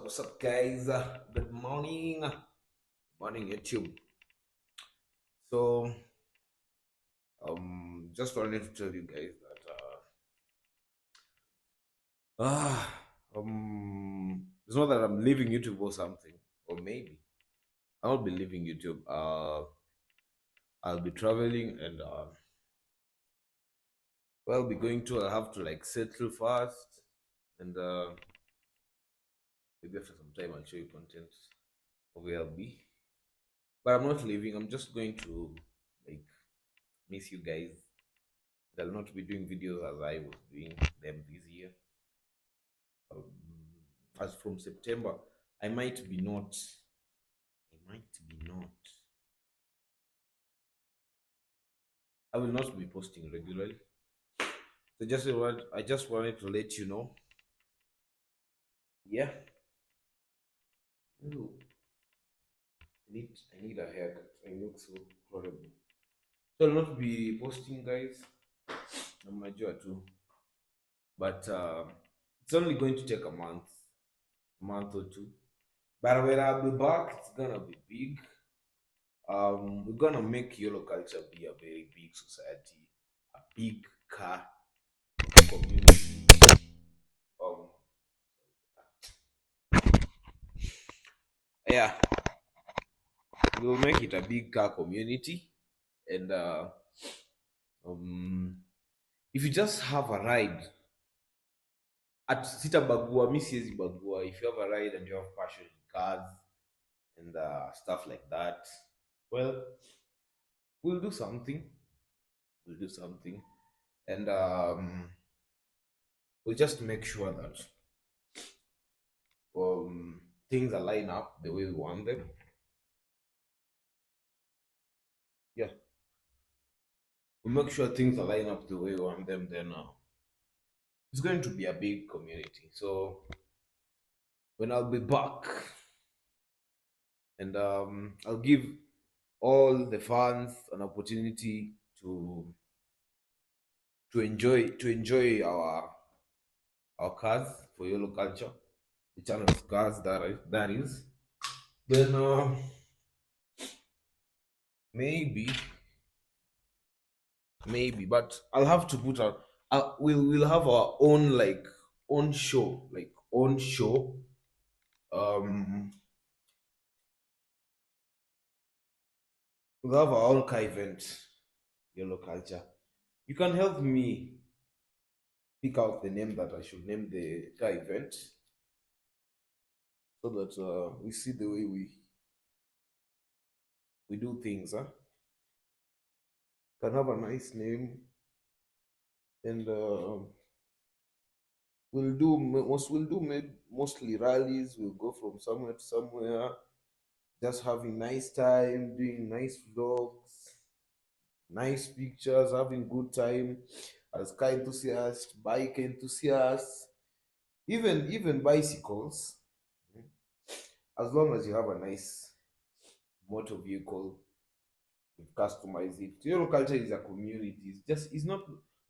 What's up, guys? Good morning. Morning, YouTube. So, just wanted to tell you guys that it's not that I'm leaving YouTube or something, or maybe I'll be leaving YouTube. I'll be traveling and well, I'll be going to. I have to like settle first, and maybe after some time I'll show you content of where I'll be. But I'm not leaving. I'm just going to like miss you guys. I'll not be doing videos as I was doing them this year. Um, as from September, I might be not. I might be not. I will not be posting regularly. So I just wanted to let you know. Yeah. Ooh, I need a haircut. I look so horrible. So I'll not be posting, guys. I'm not sure too. But it's only going to take a month or two. But when I'll be back, it's gonna be big. We're gonna make yellow culture be a very big society, a big car community. Um, yeah, we'll make it a big car community, and um, if you just have a ride at Sitabagua, Mrs. Bagua, if you have a ride and you have passion in cars and stuff like that, well, we'll do something. We'll do something, and we'll just make sure that things are line up the way we want them. Yeah, we make sure things are line up the way we want them. Then it's going to be a big community. So when I'll be back, and I'll give all the fans an opportunity to enjoy our cars for Yellow Culture, the channel's cars that is. Then maybe but I'll have to put out. We'll have our own like own show, like own show. Um, we'll have our own car event, Yellow Culture. You can help me pick out the name that I should name the car event, so that we see the way we do things. Huh? Can have a nice name, and mostly rallies. We'll go from somewhere to somewhere, just having nice time, doing nice vlogs, nice pictures, having good time as car enthusiasts, bike enthusiasts, even bicycles. As long as you have a nice motor vehicle, you customize it. Euro culture is a community. It's not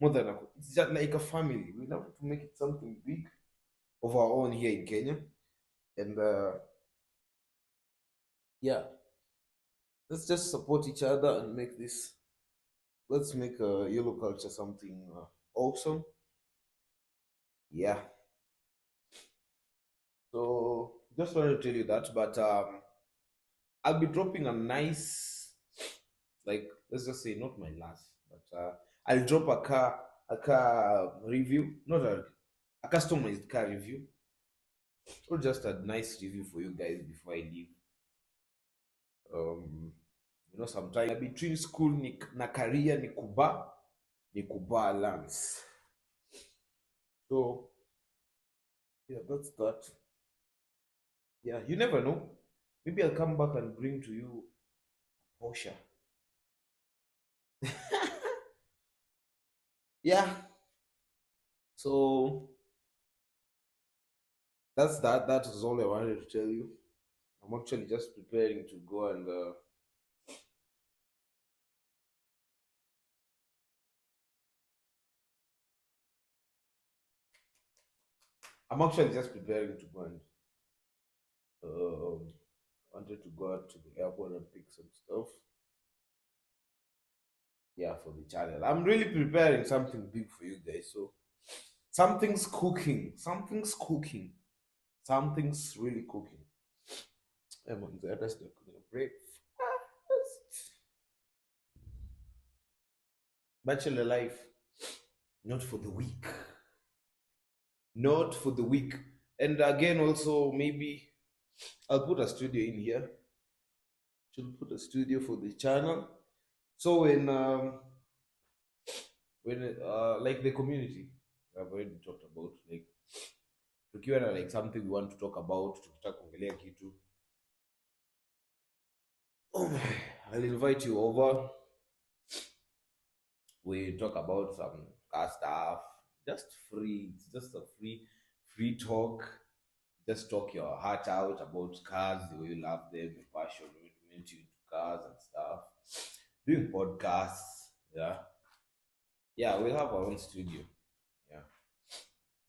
more than it's just like a family. We have to make it something big of our own here in Kenya. And yeah, let's just support each other and make this. Let's make yellow culture something awesome. Yeah. So just wanted to tell you that, but I'll be dropping a nice, like let's just say not my last, but I'll drop a car review, not a customized car review, or just a nice review for you guys before I leave. Um, sometimes between school na career ni kubalance. So yeah, that's that. Yeah, you never know. Maybe I'll come back and bring to you Porsche. Yeah. So that's that. That is all I wanted to tell you. I'm actually just preparing to go and I'm actually just preparing to go and Um, wanted to go out to the airport and pick some stuff. Yeah, for the channel. I'm really preparing something big for you guys. So something's cooking. Something's cooking. Something's really cooking. I'm on the other side cooking a breakfast. Bachelor life, not for the weak. Not for the weak. And again, also maybe I'll put a studio in here. Should put a studio for the channel. So when like the community I've already talked about, like tukiwa na like something we want to talk about, tukitaka kuongelea kitu, oh my, I'll invite you over. We talk about some car stuff, just free. It's just a free talk. Just talk your heart out about cars, the way you love them, your passion, what meant you into cars and stuff. Doing podcasts, yeah, yeah. We'll have our own studio, yeah,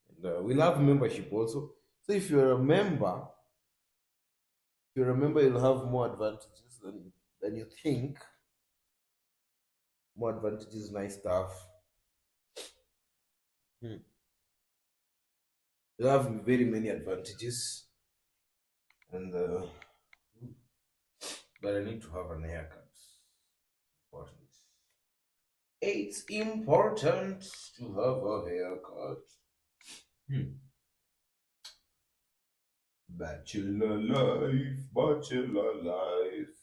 and we'll have membership also. So if you're a member, you'll have more advantages than you think. More advantages, nice stuff. Hmm. You'll have very many advantages, and but I need to have an haircut. Important. It's important to have a haircut. Hmm. Bachelor life, bachelor life.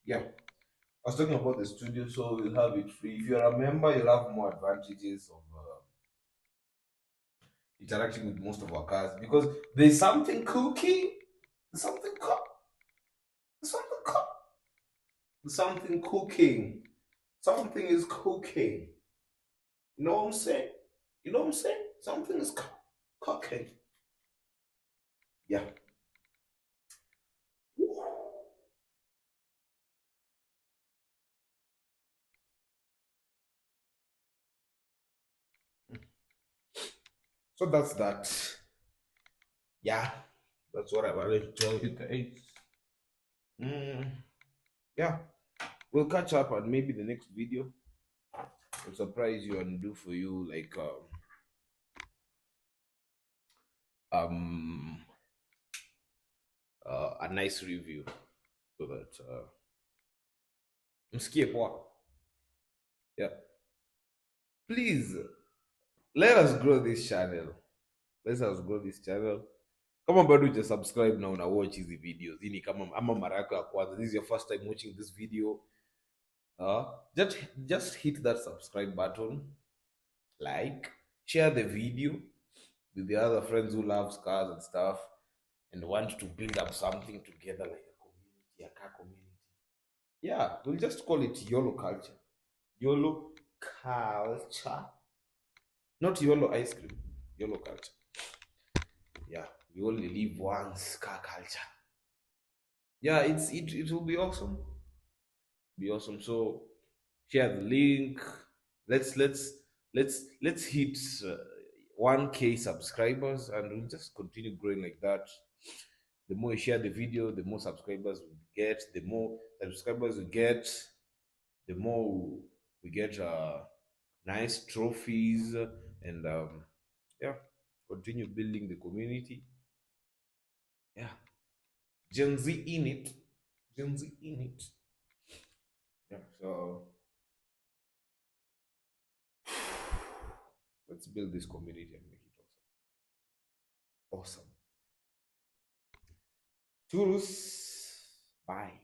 Yeah, I was talking about the studio, so we'll have it free. If you're a member, you'll have more advantages of interacting with most of our cars because there's something cooking, there's something cook, there's something cook, there's something cooking, something is cooking. You know what I'm saying? You know what I'm saying? Something is cooking. Yeah. So that's that. Yeah, that's what I wanted to tell you guys. Mm, yeah, we'll catch up and maybe the next video will surprise you and do for you like um a nice review so that msikie poa. Yeah, please let us grow this channel. Let us grow this channel. Kama bado huja subscribe na una watch hizi videos, hii ni kama ama mara yako ya kwanza, this is your first time watching this video, just hit that subscribe button, like, share the video with the other friends who love cars and stuff and want to build up something together like a community, a car community. Yeah, we'll just call it YOLO culture. YOLO culture. Not YOLO ice cream. YOLO culture. Yeah, we only live once, car culture. Yeah, it will be awesome. Be awesome. So share the link. Let's hit 1K subscribers and we'll just continue growing like that. The more you share the video, the more subscribers we get. The more subscribers we get, the more we get nice trophies and yeah, continue building the community. Yeah, Gen Z in it. Gen Z in it. Yeah, so let's build this community and make it awesome. Awesome. Toodles. Bye.